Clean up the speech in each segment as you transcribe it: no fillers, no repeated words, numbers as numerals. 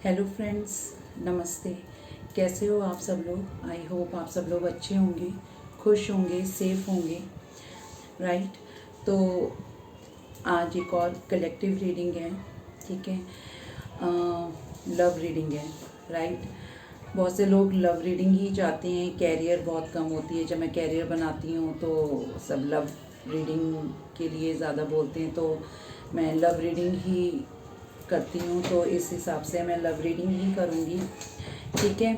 Hello friends, नमस्ते। कैसे हो आप सब लोग? आई होप आप सब लोग अच्छे होंगे, खुश होंगे, सेफ होंगे, राइट। तो आज एक और कलेक्टिव रीडिंग है, ठीक है। लव रीडिंग है, राइट। बहुत से लोग लव रीडिंग ही चाहते हैं, कैरियर बहुत कम होती है। जब मैं कैरियर बनाती हूँ तो सब लव रीडिंग के लिए ज़्यादा बोलते हैं, तो मैं लव रीडिंग ही करती हूँ। तो इस हिसाब से मैं लव रीडिंग ही करूँगी, ठीक है।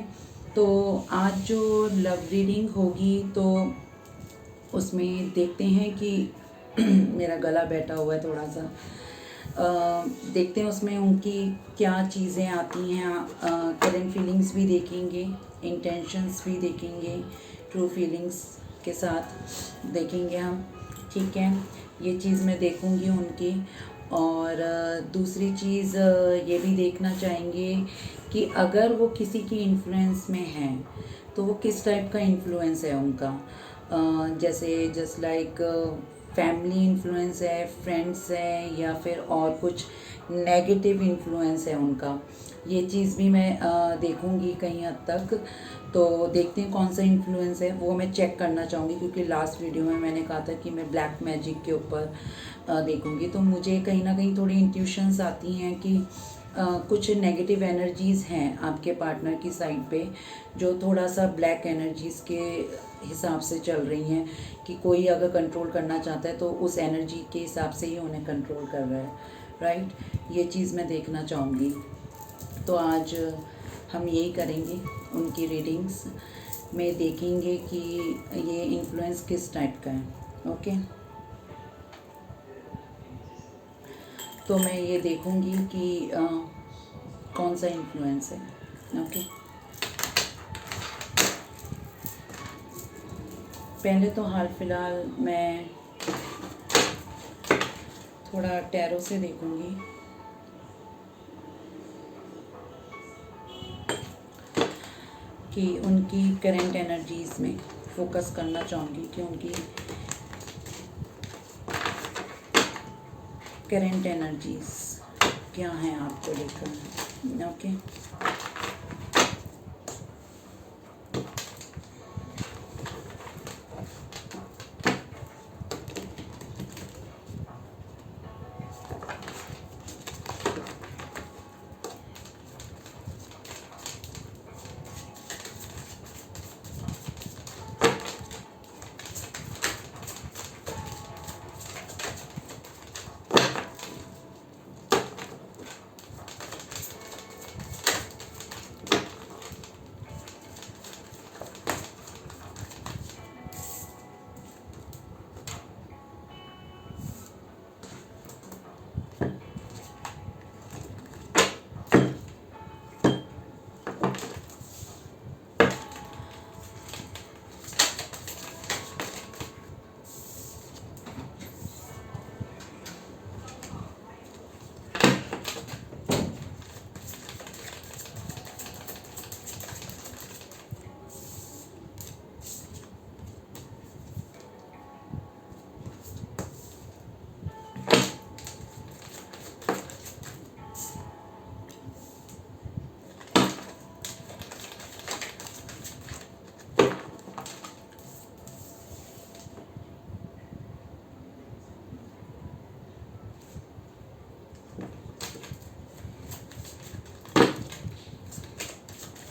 तो आज जो लव रीडिंग होगी तो उसमें देखते हैं कि मेरा गला बैठा हुआ है थोड़ा सा। देखते हैं उसमें उनकी क्या चीज़ें आती हैं। करंट फीलिंग्स भी देखेंगे, इंटेंशंस भी देखेंगे, ट्रू फीलिंग्स के साथ देखेंगे हम, ठीक है। ये चीज़ मैं देखूंगी उनकी। और दूसरी चीज़ ये भी देखना चाहेंगे कि अगर वो किसी की इन्फ्लुएंस में हैं तो वो किस टाइप का इन्फ्लुएंस है उनका। जैसे जस्ट लाइक फैमिली इन्फ्लुएंस है, फ्रेंड्स है, या फिर और कुछ नेगेटिव इन्फ्लुएंस है उनका। ये चीज़ भी मैं देखूंगी कहीं हद तक। तो देखते हैं कौन सा इन्फ्लुएंस है, वो मैं चेक करना चाहूँगी, क्योंकि लास्ट वीडियो में मैंने कहा था कि मैं ब्लैक मैजिक के ऊपर देखूंगी। तो मुझे कहीं ना कहीं थोड़ी इंट्यूशंस आती हैं कि कुछ नेगेटिव एनर्जीज़ हैं आपके पार्टनर की साइड पे, जो थोड़ा सा ब्लैक एनर्जीज़ के हिसाब से चल रही हैं। कि कोई अगर कंट्रोल करना चाहता है तो उस एनर्जी के हिसाब से ही उन्हें कंट्रोल कर रहा है, राइट। ये चीज़ मैं देखना चाहूँगी। तो आज हम यही करेंगे, उनकी रीडिंग्स में देखेंगे कि ये इन्फ्लुएंस किस टाइप का है, ओके। तो मैं ये देखूंगी कि कौन सा इन्फ्लुएंस है, ओके। पहले तो हाल फिलहाल मैं थोड़ा टैरो से देखूंगी कि उनकी करंट एनर्जीज़ में फोकस करना चाहूँगी कि उनकी करंट एनर्जीज़ क्या हैं आपको लेकर, ओके।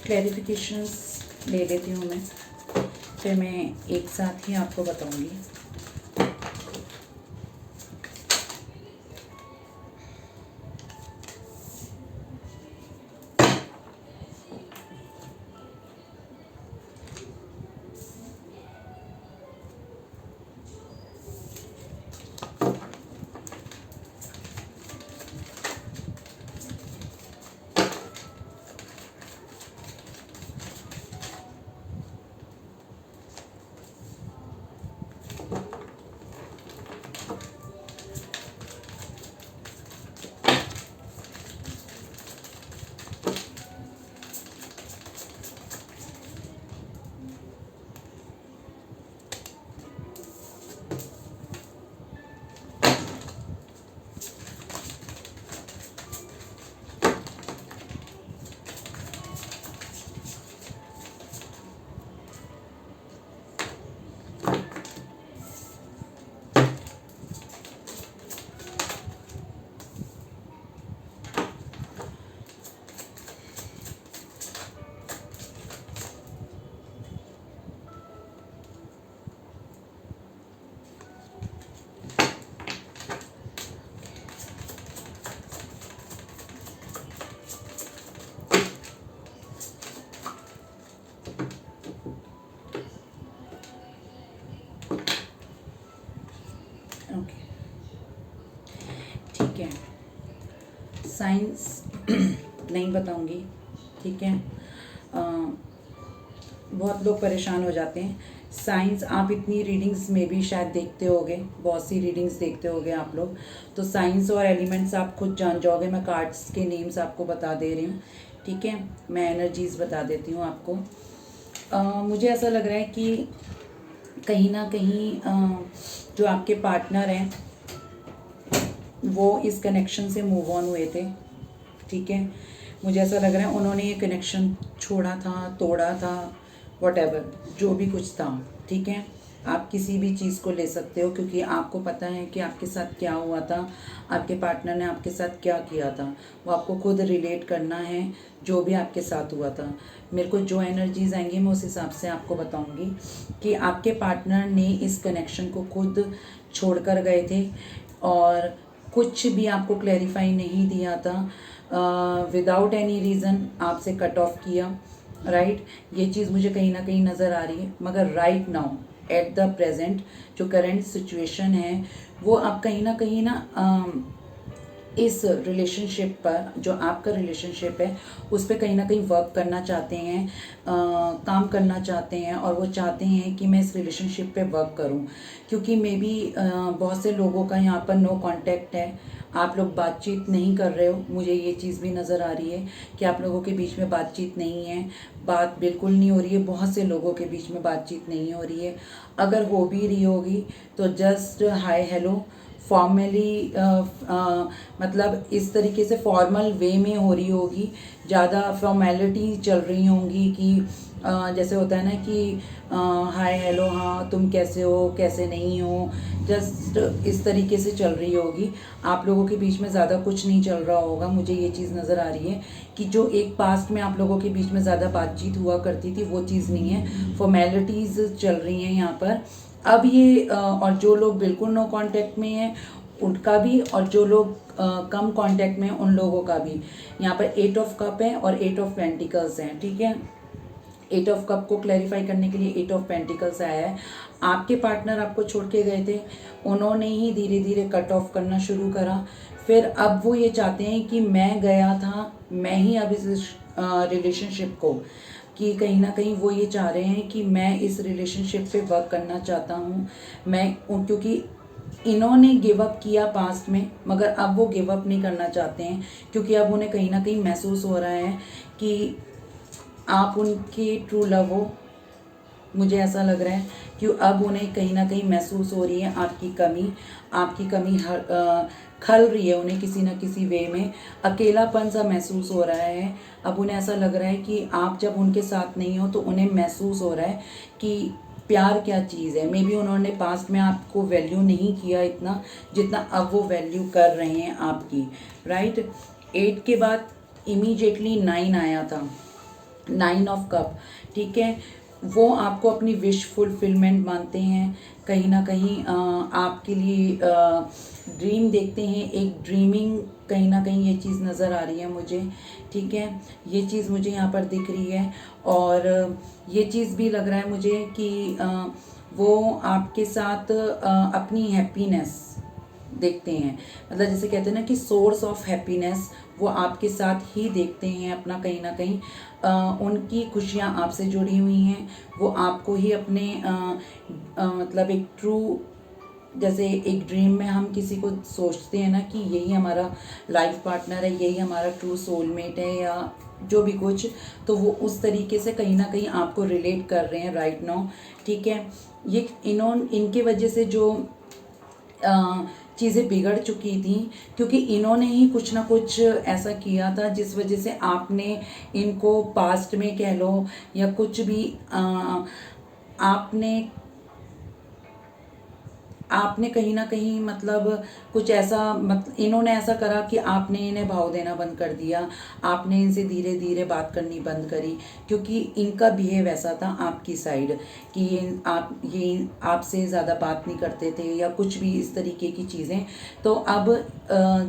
क्लैरिफिकेशंस ले लेती हूँ मैं, फिर मैं एक साथ ही आपको बताऊँगी। साइंस नहीं बताऊंगी, ठीक है। बहुत लोग परेशान हो जाते हैं। साइंस आप इतनी रीडिंग्स में भी शायद देखते होगे, बहुत सी रीडिंग्स देखते होगे आप लोग, तो साइंस और एलिमेंट्स आप खुद जान जाओगे। मैं कार्ड्स के नेम्स आपको बता दे रही हूँ, ठीक है। मैं एनर्जीज बता देती हूँ आपको। मुझे ऐसा लग रहा है कि कहीं ना कहीं जो आपके पार्टनर हैं वो इस कनेक्शन से मूव ऑन हुए थे, ठीक है। मुझे ऐसा लग रहा है उन्होंने ये कनेक्शन छोड़ा था, तोड़ा था, वॉटेवर जो भी कुछ था, ठीक है। आप किसी भी चीज़ को ले सकते हो क्योंकि आपको पता है कि आपके साथ क्या हुआ था, आपके पार्टनर ने आपके साथ क्या किया था। वो आपको खुद रिलेट करना है जो भी आपके साथ हुआ था। मेरे को जो एनर्जीज आएंगी मैं उस हिसाब से आपको बताऊंगी कि आपके पार्टनर ने इस कनेक्शन को खुद छोड़ कर गए थे और कुछ भी आपको क्लैरिफाई नहीं दिया था, विदाउट एनी रीज़न आपसे कट ऑफ किया, राइट। ये चीज़ मुझे कहीं ना कहीं नज़र आ रही है। मगर right now at the present जो करंट सिचुएशन है वो आप कहीं ना इस रिलेशनशिप पर, जो आपका रिलेशनशिप है उस पर कहीं ना कहीं वर्क करना चाहते हैं, काम करना चाहते हैं। और वो चाहते हैं कि मैं इस रिलेशनशिप पे वर्क करूं क्योंकि मे बी बहुत से लोगों का यहाँ पर नो कांटेक्ट है, आप लोग बातचीत नहीं कर रहे हो। मुझे ये चीज़ भी नज़र आ रही है कि आप लोगों के बीच में बातचीत नहीं है, बात बिल्कुल नहीं हो रही है। बहुत से लोगों के बीच में बातचीत नहीं हो रही है। अगर हो भी रही होगी तो जस्ट हाय हेलो फॉर्मली, मतलब इस तरीके से फॉर्मल वे में हो रही होगी, ज़्यादा फॉर्मेलिटी चल रही होंगी कि जैसे होता है ना कि हाय हेलो, हाँ तुम कैसे हो, कैसे नहीं हो, जस्ट इस तरीके से चल रही होगी। आप लोगों के बीच में ज़्यादा कुछ नहीं चल रहा होगा। मुझे ये चीज़ नज़र आ रही है कि जो एक पास्ट में आप लोगों के बीच में ज़्यादा बातचीत हुआ करती थी वो चीज़ नहीं है, फॉर्मेलिटीज़ चल रही हैं यहाँ पर। अब ये और जो लोग बिल्कुल नो कांटेक्ट में हैं उनका भी, और जो लोग कम कांटेक्ट में हैं उन लोगों का भी। यहाँ पर 8 ऑफ कप है और 8 ऑफ पेंटिकल्स हैं, ठीक है। 8 ऑफ कप को क्लैरिफाई करने के लिए 8 ऑफ पेंटिकल्स आया है। आपके पार्टनर आपको छोड़ के गए थे, उन्होंने ही धीरे धीरे कट ऑफ करना शुरू करा। फिर अब वो ये चाहते हैं कि मैं गया था, मैं ही अब इस रिलेशनशिप को, कि कहीं ना कहीं वो ये चाह रहे हैं कि मैं इस रिलेशनशिप पे वर्क करना चाहता हूँ। मैं क्योंकि इन्होंने गिव अप किया पास्ट में, मगर अब वो गिव अप नहीं करना चाहते हैं क्योंकि अब उन्हें कहीं ना कहीं महसूस हो रहा है कि आप उनके ट्रू लव हो। मुझे ऐसा लग रहा है कि अब उन्हें कहीं ना कहीं महसूस हो रही है आपकी कमी खल रही है उन्हें किसी न किसी वे में। अकेलापन सा महसूस हो रहा है। अब उन्हें ऐसा लग रहा है कि आप जब उनके साथ नहीं हो तो उन्हें महसूस हो रहा है कि प्यार क्या चीज़ है। मे बी उन्होंने पास्ट में आपको वैल्यू नहीं किया इतना जितना अब वो वैल्यू कर रहे हैं आपकी, राइट। 8 के बाद इमीडिएटली 9 आया था, 9 ऑफ कप, ठीक है। वो आपको अपनी विश फुलफिलमेंट मानते हैं, कहीं ना कहीं आपके लिए ड्रीम देखते हैं, एक ड्रीमिंग कहीं ना कहीं ये चीज़ नज़र आ रही है मुझे, ठीक है। ये चीज़ मुझे यहाँ पर दिख रही है। और ये चीज़ भी लग रहा है मुझे कि वो आपके साथ अपनी हैप्पीनेस देखते हैं, मतलब जैसे कहते हैं ना कि सोर्स ऑफ हैप्पीनेस वो आपके साथ ही देखते हैं अपना, कहीं ना कहीं उनकी खुशियाँ आपसे जुड़ी हुई हैं। वो आपको ही अपने मतलब एक ट्रू, जैसे एक ड्रीम में हम किसी को सोचते हैं ना कि यही हमारा लाइफ पार्टनर है, यही हमारा ट्रू सोलमेट है या जो भी कुछ, तो वो उस तरीके से कहीं ना कहीं आपको रिलेट कर रहे हैं राइट नाउ, ठीक है। ये इनके वजह से जो चीज़ें बिगड़ चुकी थी क्योंकि इन्होंने ही कुछ ना कुछ ऐसा किया था जिस वजह से आपने इनको पास्ट में कह लो या कुछ भी आपने कहीं ना कहीं मतलब कुछ ऐसा इन्होंने ऐसा करा कि आपने इन्हें भाव देना बंद कर दिया, आपने इनसे धीरे धीरे बात करनी बंद करी क्योंकि इनका बिहेव ऐसा था आपकी साइड कि ये आपसे ज़्यादा बात नहीं करते थे या कुछ भी इस तरीके की चीज़ें। तो अब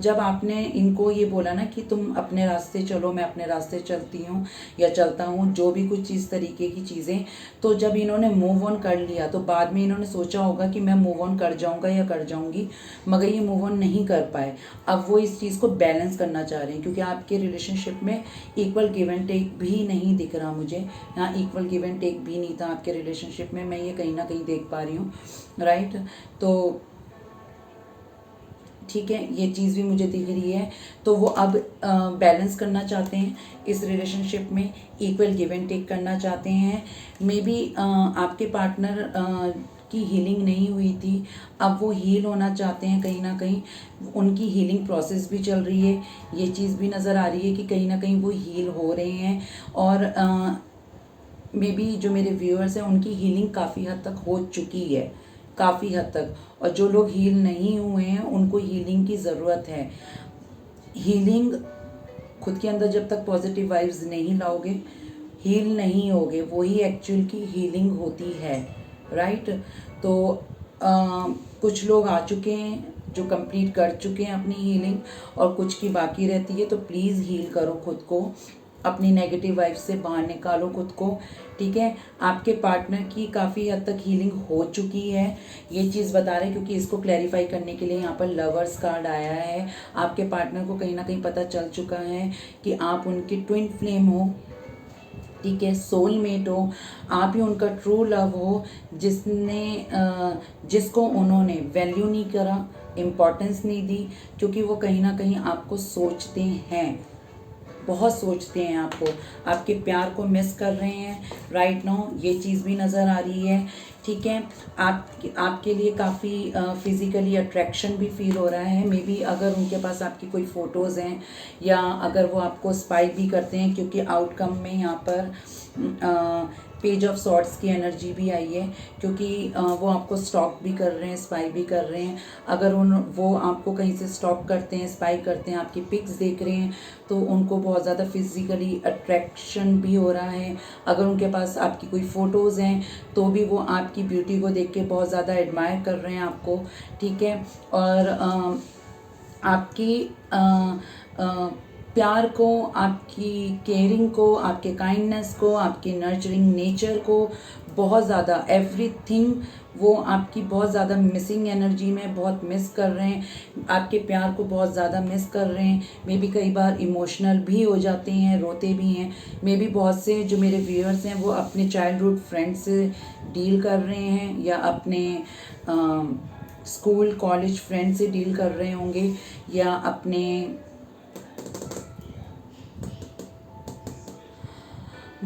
जब आपने इनको ये बोला ना कि तुम अपने रास्ते चलो, मैं अपने रास्ते चलती हूँ या चलता हूँ, जो भी कुछ इस तरीके की चीज़ें, तो जब इन्होंने मूव ऑन कर लिया तो बाद में इन्होंने सोचा होगा कि मैं मूव ऑन कर कर जाऊंगा या कर जाऊंगी, मगर ये मूव ऑन नहीं कर पाए। अब वो इस चीज़ को बैलेंस करना चाह रहे हैं, क्योंकि आपके रिलेशनशिप में इक्वल गिव एंड टेक भी नहीं दिख रहा मुझे। यहाँ इक्वल गिव एंड टेक भी नहीं था आपके रिलेशनशिप में, मैं ये कहीं ना कहीं देख पा रही हूँ, राइट। तो ठीक है, ये चीज़ भी मुझे दिख रही है। तो वो अब बैलेंस करना चाहते हैं इस रिलेशनशिप में, इक्वल गिव एंड टेक करना चाहते हैं। मे बी आपके पार्टनर की हीलिंग नहीं हुई थी, अब वो हील होना चाहते हैं, कहीं ना कहीं उनकी हीलिंग प्रोसेस भी चल रही है। ये चीज़ भी नज़र आ रही है कि कहीं ना कहीं वो हील हो रहे हैं, और मे बी जो मेरे व्यूअर्स हैं उनकी हीलिंग काफ़ी हद तक हो चुकी है, काफ़ी हद तक। और जो लोग हील नहीं हुए हैं उनको हीलिंग की ज़रूरत है। हीलिंग खुद के अंदर जब तक पॉजिटिव वाइब्स नहीं लाओगे, हील नहीं होगे, वही एक्चुअल की हीलिंग होती है, राइट। तो कुछ लोग आ चुके हैं जो कंप्लीट कर चुके हैं अपनी हीलिंग, और कुछ की बाकी रहती है। तो प्लीज़ हील करो खुद को, अपनी नेगेटिव वाइब से बाहर निकालो खुद को, ठीक है। आपके पार्टनर की काफ़ी हद तक हीलिंग हो चुकी है, ये चीज़ बता रहे हैं, क्योंकि इसको क्लैरिफाई करने के लिए यहाँ पर लवर्स कार्ड आया है। आपके पार्टनर को कहीं ना कहीं पता चल चुका है कि आप उनकी ट्विन फ्लेम हो, ठीक है, सोलमेट हो, आप ही उनका ट्रू लव हो, जिसको उन्होंने वैल्यू नहीं करा, इम्पोर्टेंस नहीं दी, क्योंकि वो कहीं ना कहीं आपको सोचते हैं, बहुत सोचते हैं आपको, आपके प्यार को मिस कर रहे हैं राइट नाउ, ये चीज़ भी नज़र आ रही है, ठीक है। आपके लिए काफ़ी फिज़िकली अट्रैक्शन भी फील हो रहा है। मे बी अगर उनके पास आपकी कोई फ़ोटोज़ हैं, या अगर वो आपको स्पाई भी करते हैं, क्योंकि आउटकम में यहाँ पर पेज ऑफ सॉर्ट्स की एनर्जी भी आई है, क्योंकि वो आपको स्टॉक भी कर रहे हैं, स्पाई भी कर रहे हैं। अगर वो आपको कहीं से स्टॉक करते हैं, स्पाई करते हैं, आपकी पिक्स देख रहे हैं, तो उनको बहुत ज़्यादा फिज़िकली अट्रैक्शन भी हो रहा है। अगर उनके पास आपकी कोई फ़ोटोज़ हैं तो भी वो आपकी ब्यूटी को देख के बहुत ज़्यादा एडमायर कर रहे हैं आपको, ठीक है। और आपकी प्यार को, आपकी केयरिंग को, आपके काइंडनेस को, आपके नर्चरिंग नेचर को बहुत ज़्यादा, एवरीथिंग वो आपकी बहुत ज़्यादा मिसिंग एनर्जी में बहुत मिस कर रहे हैं, आपके प्यार को बहुत ज़्यादा मिस कर रहे हैं। मे बी कई बार इमोशनल भी हो जाते हैं, रोते भी हैं। मे बी बहुत से जो मेरे व्यूअर्स हैं वो अपने चाइल्डहुड फ्रेंड से डील कर रहे हैं, या अपने स्कूल कॉलेज फ्रेंड से डील कर रहे होंगे, या अपने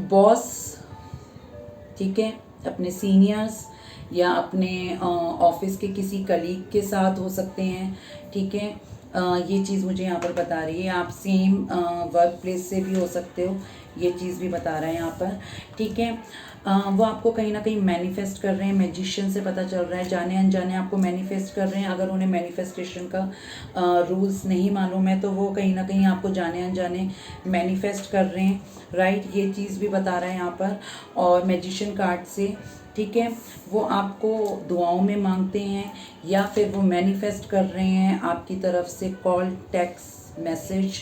बॉस, ठीक है, अपने सीनियर्स, या अपने ऑफिस के किसी कलीग के साथ हो सकते हैं, ठीक है। ये चीज़ मुझे यहाँ पर बता रही है। आप सेम वर्क प्लेस से भी हो सकते हो, ये चीज़ भी बता रहा है यहाँ पर, ठीक है। वो आपको कहीं ना कहीं मैनिफेस्ट कर रहे हैं, मैजिशियन से पता चल रहा है, जाने अनजाने आपको मैनिफेस्ट कर रहे हैं। अगर उन्हें मैनिफेस्टेशन का रूल्स नहीं मालूम है तो वो कहीं ना कहीं आपको जाने अनजाने मैनिफेस्ट कर रहे हैं, राइट। ये चीज़ भी बता रहा है यहाँ पर। और मैजिशियन कार्ड से, ठीक है, वो आपको दुआओं में मांगते हैं, या फिर वो मैनिफेस्ट कर रहे हैं आपकी तरफ से कॉल, टेक्स्ट मैसेज,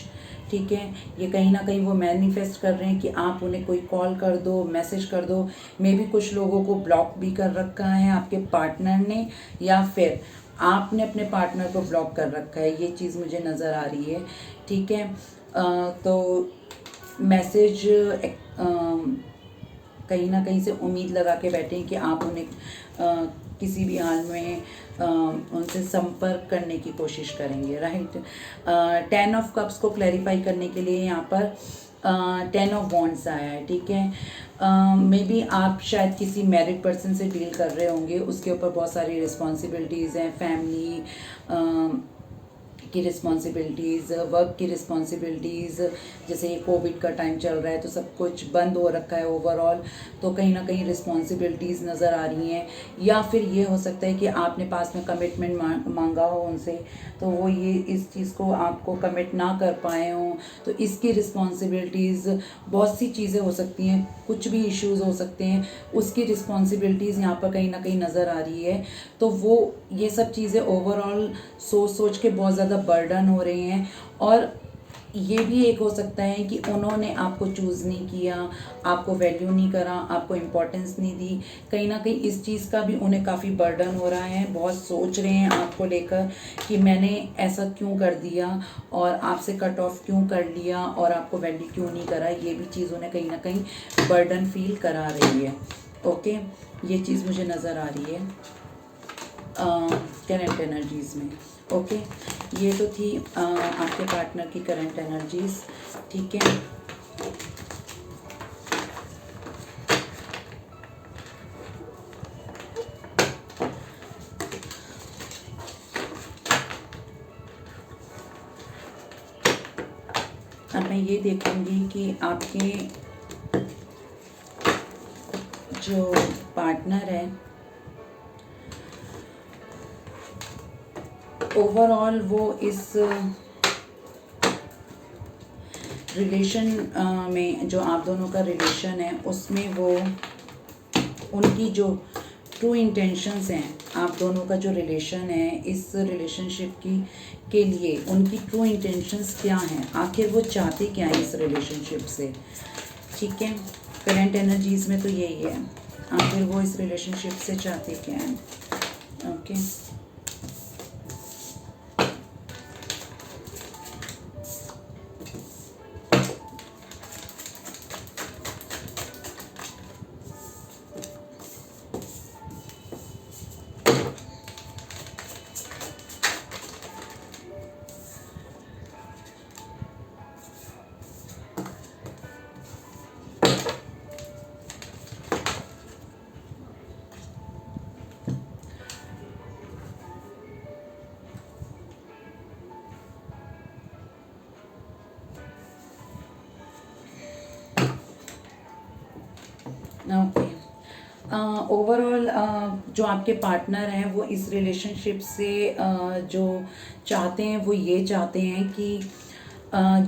ठीक है। ये कहीं ना कहीं वो मैनिफेस्ट कर रहे हैं कि आप उन्हें कोई कॉल कर दो, मैसेज कर दो। मे बी कुछ लोगों को ब्लॉक भी कर रखा है आपके पार्टनर ने, या फिर आपने अपने पार्टनर को ब्लॉक कर रखा है, ये चीज़ मुझे नज़र आ रही है, ठीक है। तो मैसेज कहीं ना कहीं से उम्मीद लगा के बैठे हैं कि आप उन्हें किसी भी हाल में उनसे संपर्क करने की कोशिश करेंगे, राइट। 10 ऑफ कप्स को क्लैरिफाई करने के लिए यहाँ पर 10 ऑफ वॉन्ड्स आया है, ठीक है। मे बी आप शायद किसी मैरिड पर्सन से डील कर रहे होंगे, उसके ऊपर बहुत सारी रिस्पॉन्सिबिलिटीज़ हैं, फैमिली की रिस्पॉन्सिबिलिटीज़, वर्क की रिस्पॉन्सिबिलिटीज़। जैसे ये कोविड का टाइम चल रहा है तो सब कुछ बंद हो रखा है ओवरऑल, तो कहीं ना कहीं रिस्पॉन्सिबिलिटीज़ नज़र आ रही हैं। या फिर ये हो सकता है कि आपने पास में कमिटमेंट मांगा हो उनसे, तो वो ये इस चीज़ को आपको कमिट ना कर पाए हों, तो इसकी रिस्पॉन्सिबिलिटीज़, बहुत सी चीज़ें हो सकती हैं, कुछ भी इश्यूज़ हो सकते हैं, उसकी रिस्पॉन्सिबिलिटीज़ यहाँ पर कहीं ना कहीं नज़र आ रही है। तो वो ये सब चीज़ें ओवरऑल सोच के बहुत ज़्यादा बर्डन हो रही हैं, और ये भी एक हो सकता है कि उन्होंने आपको चूज़ नहीं किया, आपको वैल्यू नहीं करा, आपको इम्पोर्टेंस नहीं दी। कहीं ना कहीं इस चीज़ का भी उन्हें काफ़ी बर्डन हो रहा है, बहुत सोच रहे हैं आपको लेकर कि मैंने ऐसा क्यों कर दिया और आपसे कट ऑफ क्यों कर लिया और आपको वैल्यू क्यों नहीं करा। ये भी चीज़ उन्हें कहीं ना कहीं बर्डन फील करा रही है। ओके, ये चीज़ मुझे नज़र आ रही है करंट एनर्जीज़ में। ओके, ये तो थी आपके पार्टनर की करंट एनर्जीज़। ठीक है, अब मैं ये देखूंगी कि आपके जो पार्टनर है ओवरऑल वो इस रिलेशन में, जो आप दोनों का रिलेशन है उसमें वो उनकी जो ट्रू इंटेंशंस हैं, आप दोनों का जो रिलेशन है इस रिलेशनशिप की के लिए उनकी ट्रू इंटेंशंस क्या हैं, आखिर वो चाहते क्या हैं इस रिलेशनशिप से। ठीक है, करंट एनर्जीज में तो यही है, आखिर वो इस रिलेशनशिप से चाहते क्या हैं। ओके, ओके, ओवरऑल जो आपके पार्टनर हैं वो इस रिलेशनशिप से जो चाहते हैं वो ये चाहते हैं कि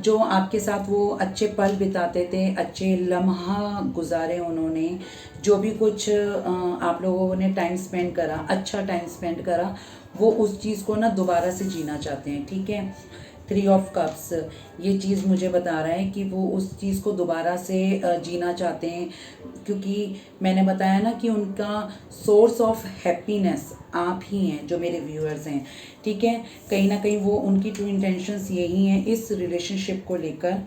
जो आपके साथ वो अच्छे पल बिताते थे, अच्छे लम्हा गुजारे उन्होंने, जो भी कुछ आप लोगों ने टाइम स्पेंड करा, अच्छा टाइम स्पेंड करा, वो उस चीज़ को ना दोबारा से जीना चाहते हैं। ठीक है, 3 ऑफ कप्स ये चीज़ मुझे बता रहा है कि वो उस चीज़ को दोबारा से जीना चाहते हैं, क्योंकि मैंने बताया ना कि उनका सोर्स ऑफ हैप्पीनेस आप ही हैं जो मेरे व्यूअर्स हैं। ठीक है, कहीं ना कहीं वो उनकी ट्रू इंटेंशंस यही हैं इस रिलेशनशिप को लेकर।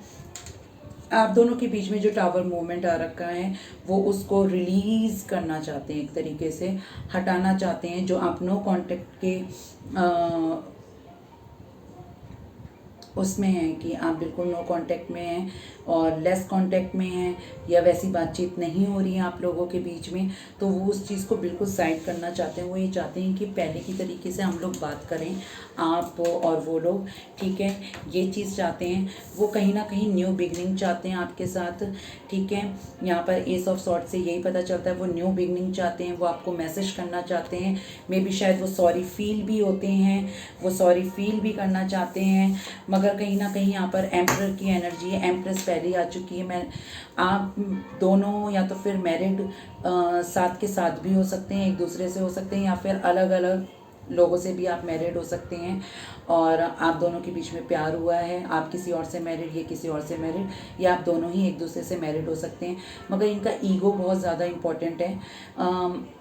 आप दोनों के बीच में जो टावर मूवमेंट आ रखा है वो उसको रिलीज़ करना चाहते हैं, एक तरीके से हटाना चाहते हैं। जो आप नो कांटेक्ट के उसमें है कि आप बिल्कुल नो कांटेक्ट में हैं और लेस कांटेक्ट में हैं, या वैसी बातचीत नहीं हो रही है आप लोगों के बीच में, तो वो उस चीज़ को बिल्कुल साइड करना चाहते हैं। वो ये चाहते हैं कि पहले की तरीके से हम लोग बात करें, आप और वो लोग। ठीक है, ये चीज़ चाहते हैं वो, कहीं ना कहीं न्यू बिगनिंग चाहते हैं आपके साथ। ठीक है, यहाँ पर एस ऑफ सॉर्ट से यही पता चलता है वो न्यू बिगनिंग चाहते हैं, वो आपको मैसेज करना चाहते हैं। मे बी शायद वो सॉरी फील भी होते हैं, वो सॉरी फील भी करना चाहते हैं, मगर कहीं ना कहीं यहाँ पर एम्परर की एनर्जी है, एम्प्रेस पहले आ चुकी है। मैं आप दोनों या तो फिर मैरिड साथ के साथ भी हो सकते हैं, एक दूसरे से हो सकते हैं, या फिर अलग अलग लोगों से भी आप मैरिड हो सकते हैं और आप दोनों के बीच में प्यार हुआ है, आप किसी और से मैरिड, ये किसी और से मैरिड, या आप दोनों ही एक दूसरे से मैरिड हो सकते हैं। मगर इनका ईगो बहुत ज़्यादा इम्पोर्टेंट है।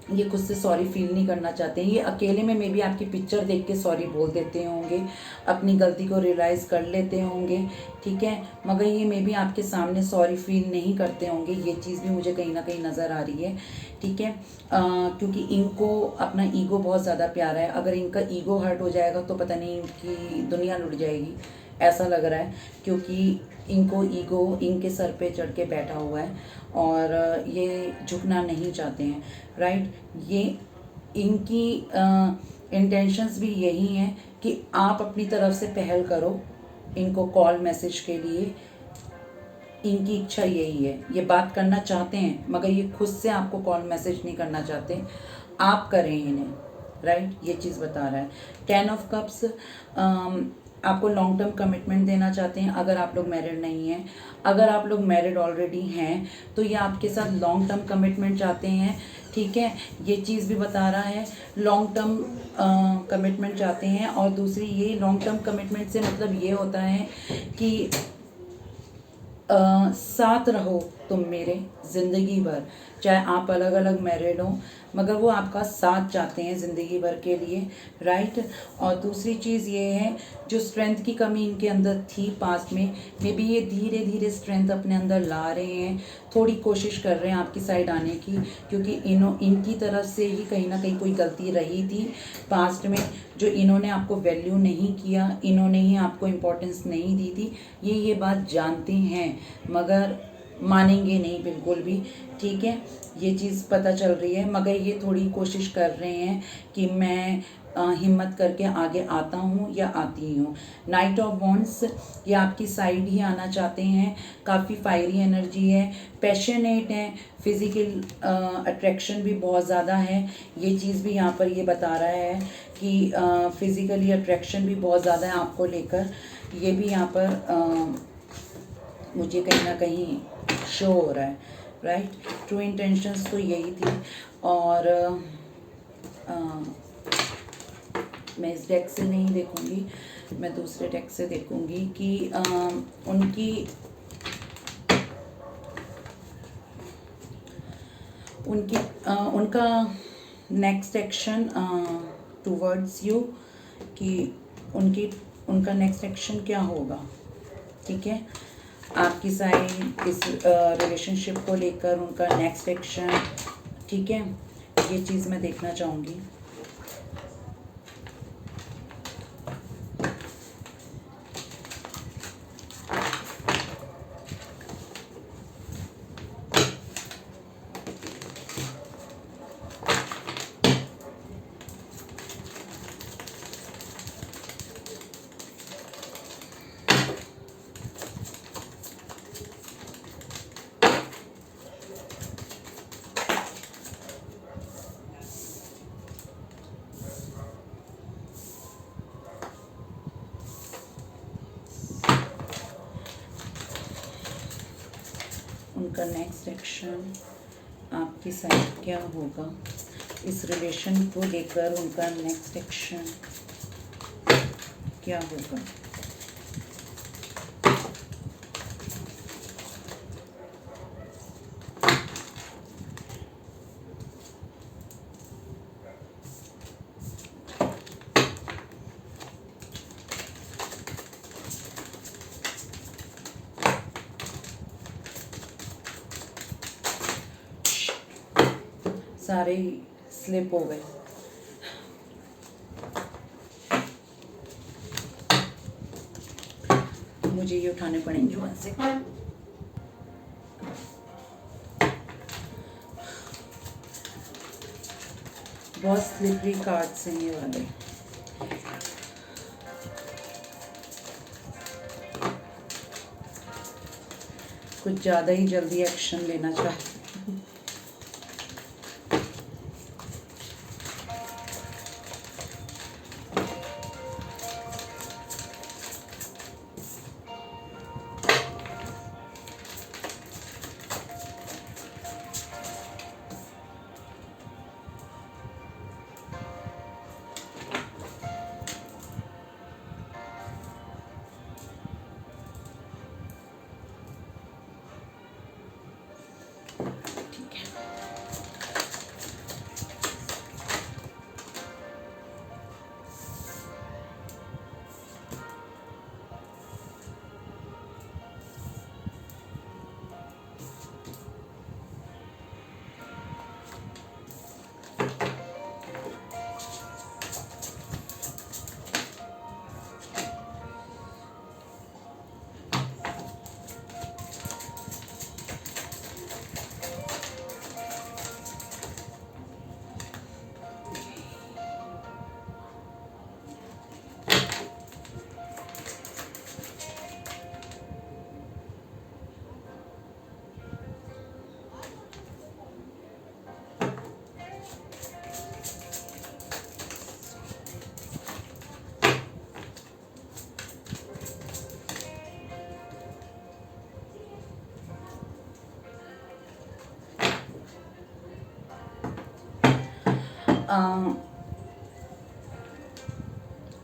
ये खुद से सॉरी फील नहीं करना चाहते हैं। ये अकेले में मे बी आपकी पिक्चर देख के सॉरी बोल देते होंगे, अपनी गलती को रियलाइज़ कर लेते होंगे। ठीक है, मगर ये मे बी आपके सामने सॉरी फील नहीं करते होंगे। ये चीज़ भी मुझे कहीं ना कहीं नज़र आ रही है। ठीक है, क्योंकि इनको अपना ईगो बहुत ज़्यादा प्यारा है। अगर इनका ईगो हर्ट हो जाएगा तो पता नहीं इनकी दुनिया लुट जाएगी, ऐसा लग रहा है, क्योंकि इनको ईगो इनके सर पे चढ़ के बैठा हुआ है और ये झुकना नहीं चाहते हैं। राइट, ये इनकी इंटेंशंस भी यही हैं कि आप अपनी तरफ से पहल करो इनको कॉल मैसेज के लिए। इनकी इच्छा यही है, ये बात करना चाहते हैं मगर ये खुद से आपको कॉल मैसेज नहीं करना चाहते, आप करें इन्हें। राइट, ये चीज़ बता रहा है। 10 ऑफ कप्स आपको लॉन्ग टर्म कमिटमेंट देना चाहते हैं अगर आप लोग मैरिड नहीं हैं। अगर आप लोग मैरिड ऑलरेडी हैं तो ये आपके साथ लॉन्ग टर्म कमिटमेंट चाहते हैं। ठीक है, ये चीज़ भी बता रहा है। लॉन्ग टर्म कमिटमेंट चाहते हैं। और दूसरी ये लॉन्ग टर्म कमिटमेंट से मतलब ये होता है कि साथ रहो तुम मेरे ज़िंदगी भर, चाहे आप अलग अलग मैरिड हो, मगर वो आपका साथ चाहते हैं ज़िंदगी भर के लिए, राइट। और दूसरी चीज़ ये है, जो स्ट्रेंथ की कमी इनके अंदर थी पास्ट में, मे बी ये धीरे धीरे स्ट्रेंथ अपने अंदर ला रहे हैं, थोड़ी कोशिश कर रहे हैं आपकी साइड आने की, क्योंकि इनकी तरफ से ही कहीं ना कहीं कोई गलती रही थी पास्ट में, जो इन्होंने आपको वैल्यू नहीं किया, इन्होंने ही आपको इम्पोर्टेंस नहीं दी थी, ये बात जानते हैं मगर मानेंगे नहीं बिल्कुल भी, ठीक है। ये चीज़ पता चल रही है, मगर ये थोड़ी कोशिश कर रहे हैं कि मैं हिम्मत करके आगे आता हूँ या आती हूँ। नाइट ऑफ वॉन्ड्स, ये आपकी साइड ही आना चाहते हैं, काफ़ी फायरी एनर्जी है, पैशनेट है, फिज़िकल अट्रैक्शन भी बहुत ज़्यादा है। ये चीज़ भी यहाँ पर ये बता रहा है कि फिज़िकली अट्रैक्शन भी बहुत ज़्यादा है आपको लेकर। ये भी यहाँ पर मुझे कहीं ना कहीं शो हो रहा है, राइट। ट्रू इंटेंशंस तो यही थी। और मैं इस डेक से नहीं देखूंगी, मैं दूसरे डेक से देखूंगी कि उनका नेक्स्ट एक्शन टूवर्ड्स यू, कि उनका नेक्स्ट एक्शन क्या होगा, ठीक है। आपकी साइड इस रिलेशनशिप को लेकर उनका नेक्स्ट एक्शन, ठीक है, ये चीज़ मैं देखना चाहूँगी। उनका नेक्स्ट एक्शन आपकी साइड क्या होगा, इस रिलेशन को लेकर उनका नेक्स्ट एक्शन क्या होगा। सारे स्लिप हो गए। मुझे ये उठाने पड़ेंगे वहां से। बहुत स्लिपरी कार्ड्स हैं ये वाले। कुछ ज़्यादा ही जल्दी एक्शन लेना चाहते।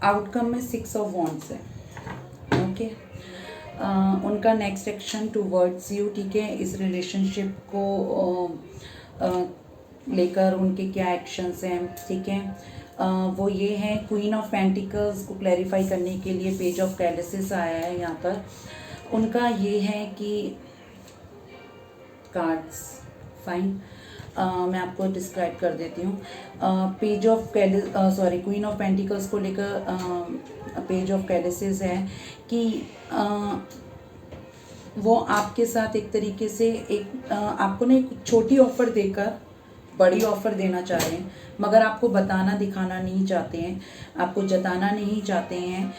आउटकम में 6 ऑफ वॉन्ड्स है। ओके, उनका नेक्स्ट एक्शन टूवर्ड्स यू, ठीक है, इस रिलेशनशिप को लेकर उनके क्या एक्शंस हैं, ठीक है, वो ये है क्वीन ऑफ पेंटिकल्स को क्लैरिफाई करने के लिए पेज ऑफ कैलिसिस आया है यहाँ पर। उनका ये है कि कार्ड्स फाइन, मैं आपको डिस्क्राइब कर देती हूँ। Page of queen of pentacles को लेकर पेज ऑफ कैलिसिस है कि वो आपके साथ एक तरीके से आपको ना एक छोटी ऑफर देकर बड़ी ऑफर देना चाह रहे हैं, मगर आपको बताना दिखाना नहीं चाहते हैं, आपको जताना नहीं चाहते हैं,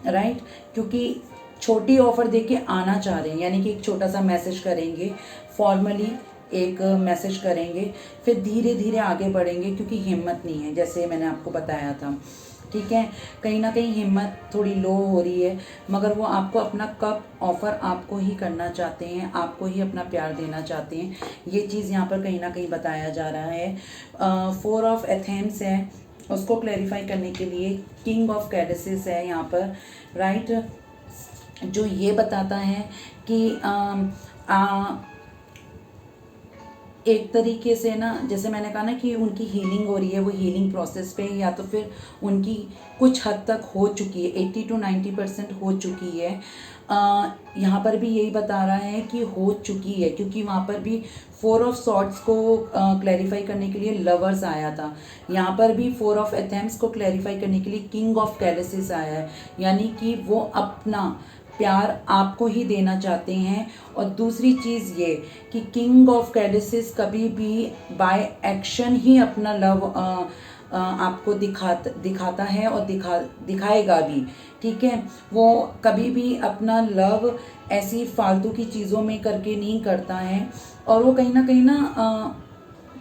राइट, क्योंकि छोटी ऑफर देके आना चाह रहे हैं, यानी कि एक छोटा सा मैसेज करेंगे, फॉर्मली एक मैसेज करेंगे, फिर धीरे धीरे आगे बढ़ेंगे, क्योंकि हिम्मत नहीं है, जैसे मैंने आपको बताया था, ठीक है, कहीं ना कहीं हिम्मत थोड़ी लो हो रही है, मगर वो आपको अपना कप ऑफर आपको ही करना चाहते हैं, आपको ही अपना प्यार देना चाहते हैं, ये चीज़ यहाँ पर कहीं ना कहीं बताया जा रहा है। 4 ऑफ एथेम्स है, उसको क्लैरिफाई करने के लिए किंग ऑफ कैलिसिस है यहाँ पर, राइट, जो ये बताता है कि एक तरीके से ना, जैसे मैंने कहा ना कि उनकी हीलिंग हो रही है, वो हीलिंग प्रोसेस पे, या तो फिर उनकी कुछ हद तक हो चुकी है, 80 to 90% हो चुकी है। यहाँ पर भी यही बता रहा है कि हो चुकी है, क्योंकि वहाँ पर भी 4 ऑफ सॉर्ड्स को क्लैरिफाई करने के लिए लवर्स आया था, यहाँ पर भी 4 ऑफ एथेम्स को क्लैरिफाई करने के लिए किंग ऑफ कैलिसिस आया है, यानी कि वो अपना प्यार आपको ही देना चाहते हैं। और दूसरी चीज़ ये कि किंग ऑफ कैलिसिस कभी भी बाय एक्शन ही अपना लव आपको दिखाता है और दिखाएगा भी, ठीक है, वो कभी भी अपना लव ऐसी फालतू की चीज़ों में करके नहीं करता है, और वो कहीं ना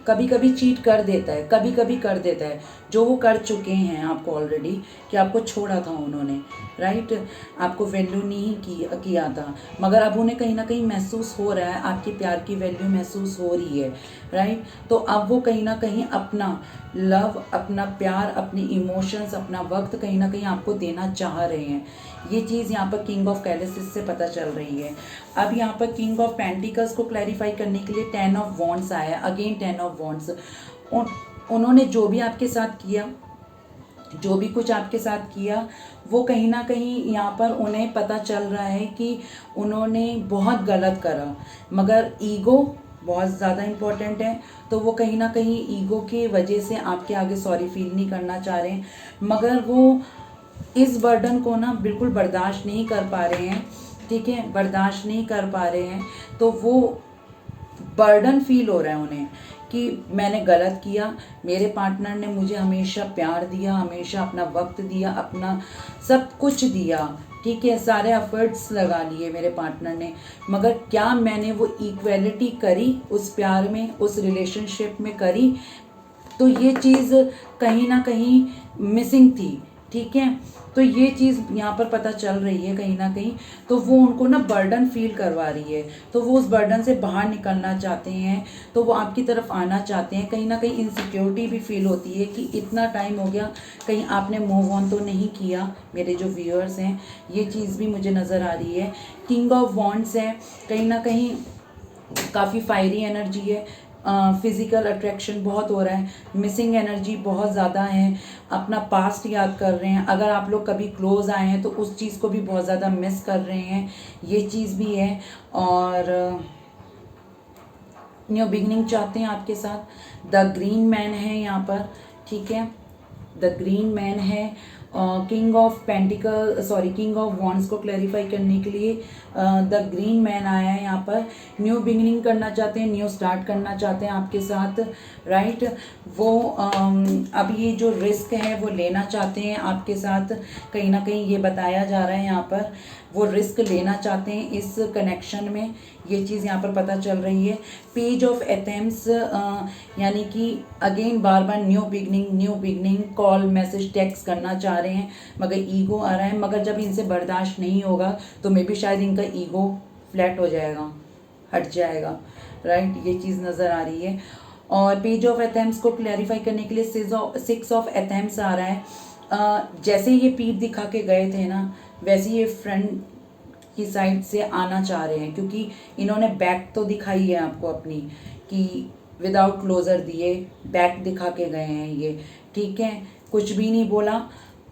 कभी कभी चीट कर देता है, कभी कभी कर देता है, जो वो कर चुके हैं आपको ऑलरेडी, कि आपको छोड़ा था उन्होंने, राइट, आपको वैल्यू नहीं किया था, मगर अब उन्हें कहीं ना कहीं महसूस हो रहा है, आपके प्यार की वैल्यू महसूस हो रही है, राइट, तो अब वो कहीं ना कहीं अपना लव, अपना प्यार, अपनी इमोशंस, अपना वक्त कहीं ना कहीं आपको देना चाह रहे हैं, ये चीज़ यहाँ पर किंग ऑफ कैलिसिस से पता चल रही है। अब यहाँ पर किंग ऑफ पेंटिकल्स को क्लैरिफाई करने के लिए 10 ऑफ वॉन्ड्स आया, अगेन 10 ऑफ वॉन्ड्स। उन्होंने जो भी आपके साथ किया, जो भी कुछ आपके साथ किया, वो कहीं ना कहीं यहाँ पर उन्हें पता चल रहा है कि उन्होंने बहुत गलत करा, मगर ईगो बहुत ज़्यादा इम्पोर्टेंट है, तो वो कहीं ना कहीं ईगो की वजह से आपके आगे सॉरी फील नहीं करना चाह रहे हैं, मगर वो इस बर्डन को ना बिल्कुल बर्दाश्त नहीं कर पा रहे हैं, ठीक है, बर्दाश्त नहीं कर पा रहे हैं, तो वो बर्डन फील हो रहा है उन्हें कि मैंने गलत किया, मेरे पार्टनर ने मुझे हमेशा प्यार दिया, हमेशा अपना वक्त दिया, अपना सब कुछ दिया, ठीक है, सारे एफर्ट्स लगा लिए मेरे पार्टनर ने, मगर क्या मैंने वो इक्वलिटी करी उस प्यार में, उस रिलेशनशिप में करी? तो ये चीज़ कहीं ना कहीं मिसिंग थी, ठीक है, तो ये चीज़ यहाँ पर पता चल रही है कहीं ना कहीं, तो वो उनको ना बर्डन फील करवा रही है, तो वो उस बर्डन से बाहर निकलना चाहते हैं, तो वो आपकी तरफ आना चाहते हैं, कहीं ना कहीं इनसिक्योरिटी भी फील होती है कि इतना टाइम हो गया, कहीं आपने मूव ऑन तो नहीं किया, मेरे जो व्यूअर्स हैं, ये चीज़ भी मुझे नज़र आ रही है। किंग ऑफ वॉन्ड्स है, कहीं ना कहीं काफ़ी फायरी एनर्जी है, फिज़िकल अट्रैक्शन बहुत हो रहा है, मिसिंग एनर्जी बहुत ज़्यादा है, अपना पास्ट याद कर रहे हैं, अगर आप लोग कभी क्लोज आए हैं तो उस चीज़ को भी बहुत ज़्यादा मिस कर रहे हैं, ये चीज़ भी है, और न्यू बिगनिंग चाहते हैं आपके साथ। द ग्रीन मैन है यहाँ पर, ठीक है, द ग्रीन मैन है, king of king of wands को क्लैरिफाई करने के लिए द ग्रीन मैन आया है यहाँ पर। न्यू बिगिनिंग करना चाहते हैं, न्यू स्टार्ट करना चाहते हैं आपके साथ, राइट, वो अब ये जो रिस्क है वो लेना चाहते हैं आपके साथ, कहीं ना कहीं ये बताया जा रहा है यहाँ पर, वो रिस्क लेना चाहते हैं इस कनेक्शन में, ये चीज़ यहाँ पर पता चल रही है। पेज ऑफ एथेम्स, यानी कि अगेन बार बार new beginning call message text करना चाह रहे हैं, मगर ईगो आ रहा है, मगर जब इनसे बर्दाश्त नहीं होगा तो मे बी शायद इनका ईगो फ्लैट हो जाएगा, हट जाएगा, राइट, ये चीज़ नज़र आ रही है। और पेज ऑफ एथेम्स को क्लैरिफाई करने के लिए 6 ऑफ एथेम्स आ रहा है। जैसे ये पीठ दिखा के गए थे ना, वैसे ये फ्रंट की साइड से आना चाह रहे हैं, क्योंकि इन्होंने बैक तो दिखाई है आपको अपनी, कि विदाउट क्लोजर दिए बैक दिखा के गए हैं ये, ठीक है। कुछ भी नहीं बोला,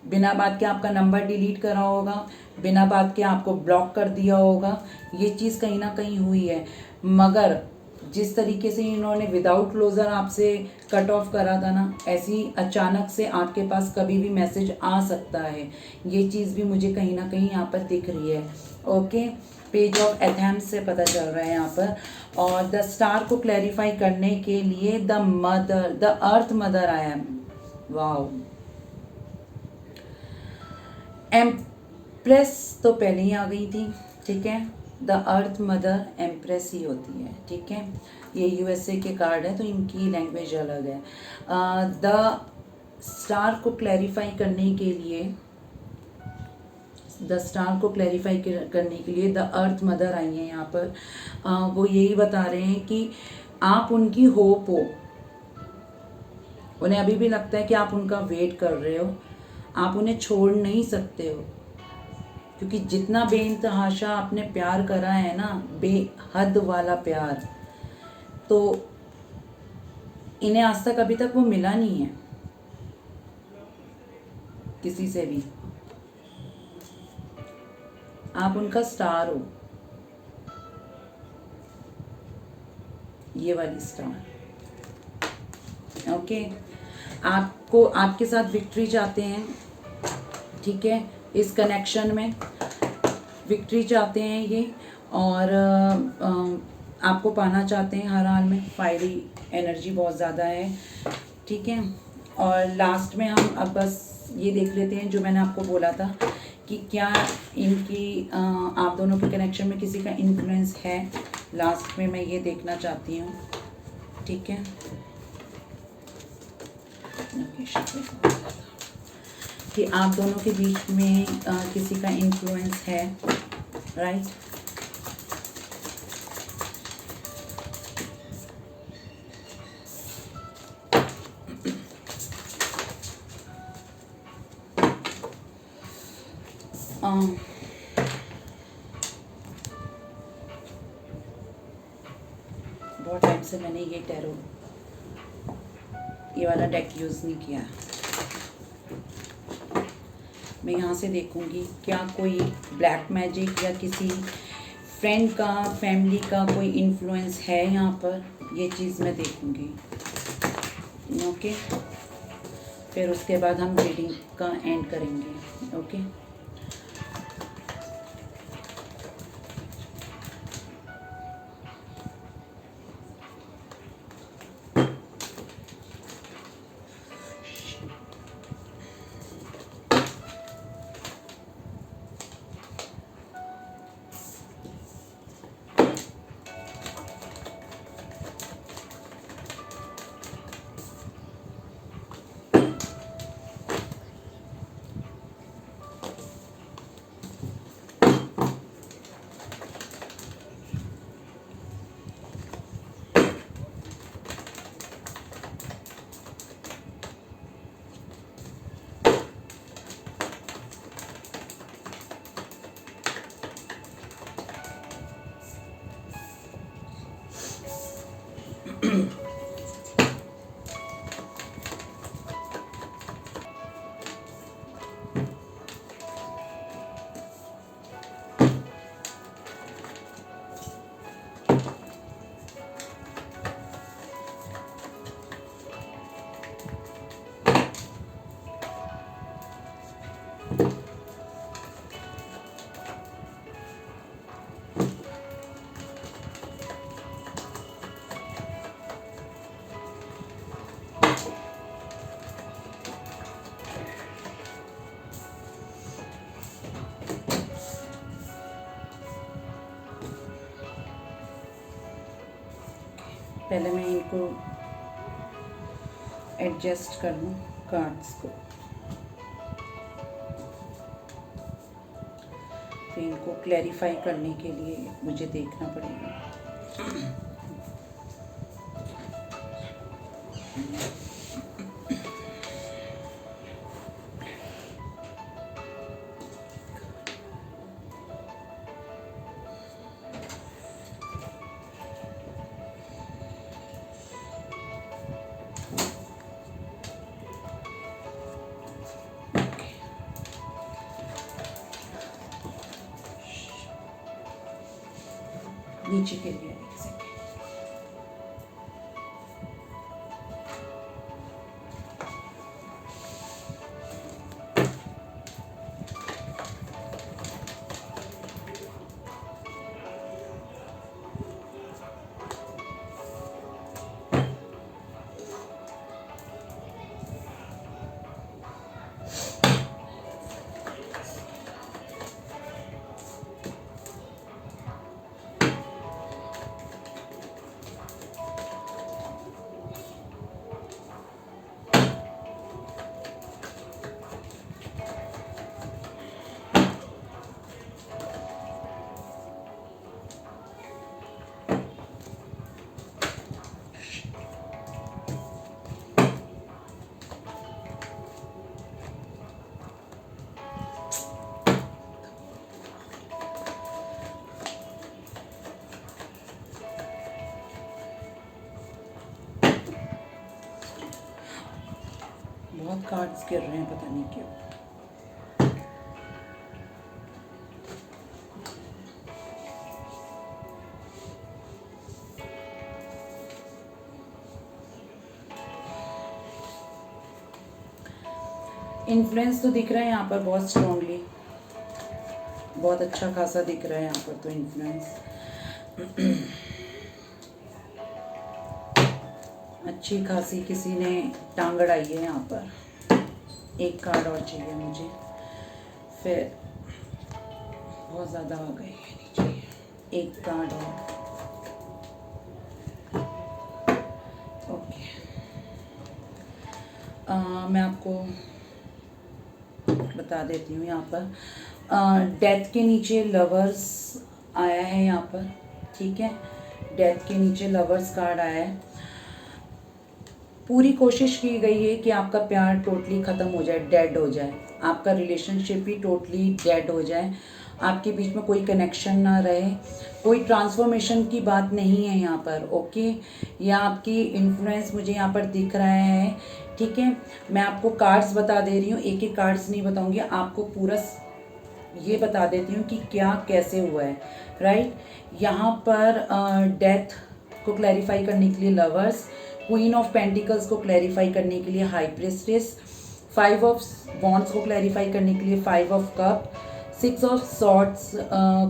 बिना बात के आपका नंबर डिलीट करा होगा, बिना बात के आपको ब्लॉक कर दिया होगा, ये चीज़ कहीं ना कहीं हुई है। मगर जिस तरीके से इन्होंने विदाउट क्लोजर आपसे कट ऑफ करा था ना, ऐसी अचानक से आपके पास कभी भी मैसेज आ सकता है, ये चीज़ भी मुझे कहीं ना कहीं यहाँ पर दिख रही है। ओके, पेज ऑफ एथेम्स से पता चल रहा है यहाँ पर। और द स्टार को क्लैरिफाई करने के लिए the mother, the earth mother आया है। वाओ, एम्प्रेस तो पहले ही आ गई थी, ठीक है। द अर्थ मदर एम्प्रेस ही होती है, ठीक है। ये यूएसए के कार्ड है तो इनकी लैंग्वेज अलग है। द स्टार को क्लैरिफाई करने के लिए, द स्टार को क्लैरिफाई करने के लिए द अर्थ मदर आई है यहाँ पर। वो यही बता रहे हैं कि आप उनकी होप हो, उन्हें अभी भी लगता है कि आप उनका वेट कर रहे हो, आप उन्हें छोड़ नहीं सकते हो, क्योंकि जितना बेइंतहाशा आपने प्यार करा है ना, बेहद वाला प्यार, तो इन्हें आज तक अभी तक वो मिला नहीं है किसी से भी। आप उनका स्टार हो, ये वाली स्टार, ओके। आपको, आपके साथ विक्ट्री चाहते हैं, ठीक है। इस कनेक्शन में विक्ट्री चाहते हैं ये, और आपको पाना चाहते हैं हर हाल में। फायरी एनर्जी बहुत ज़्यादा है, ठीक है। और लास्ट में हम अब बस ये देख लेते हैं जो मैंने आपको बोला था कि क्या इनकी आप दोनों के कनेक्शन में किसी का इन्फ्लुएंस है। लास्ट में मैं ये देखना चाहती हूँ, ठीक है। कि आप दोनों के बीच में किसी का इन्फ्लुएंस है, राइट। बहुत टाइम से मैंने ये टैरो, ये वाला डेक यूज़ नहीं किया। मैं यहाँ से देखूँगी क्या कोई ब्लैक मैजिक या किसी फ्रेंड का, फैमिली का कोई इन्फ्लुएंस है यहाँ पर, ये चीज़ मैं देखूँगी, ओके। फिर उसके बाद हम रीडिंग का एंड करेंगे, ओके। पहले मैं इनको एडजस्ट कर लूँ कार्ड्स को, फिर इनको क्लैरिफाई करने के लिए मुझे देखना पड़ेगा। नीचे के लिए एक सेकेंड। बहुत कार्ड्स गिर रहे हैं, पता नहीं क्यों। इन्फ्लुएंस तो दिख रहा है यहाँ पर बहुत स्ट्रांगली, बहुत अच्छा खासा दिख रहा है यहाँ पर तो इन्फ्लुएंस। अच्छी खासी किसी ने टांग अड़ाई है यहाँ पर। एक कार्ड और चाहिए मुझे, फिर बहुत ज़्यादा आ गई है नीचे। एक कार्ड और। ओके, मैं आपको बता देती हूँ यहाँ पर। डेथ के नीचे लवर्स आया है यहाँ पर, ठीक है। डेथ के नीचे लवर्स कार्ड आया है। पूरी कोशिश की गई है कि आपका प्यार टोटली ख़त्म हो जाए, डेड हो जाए, आपका रिलेशनशिप ही टोटली डेड हो जाए, आपके बीच में कोई कनेक्शन ना रहे। कोई ट्रांसफॉर्मेशन की बात नहीं है यहाँ पर, ओके। या आपकी इन्फ्लुएंस मुझे यहाँ पर दिख रहा है, ठीक है। मैं आपको कार्ड्स बता दे रही हूँ, एक एक कार्ड्स नहीं बताऊँगी, आपको पूरा ये बता देती हूँ कि क्या कैसे हुआ है, राइट। यहाँ पर डेथ को क्लैरिफाई करने के लिए लवर्स, क्वीन ऑफ पेंटिकल्स को क्लैरिफाई करने के लिए हाई प्रीस्टेस, 5 ऑफ वॉन्ड्स को क्लैरिफाई करने के लिए 5 ऑफ कप, 6 ऑफ सॉर्ड्स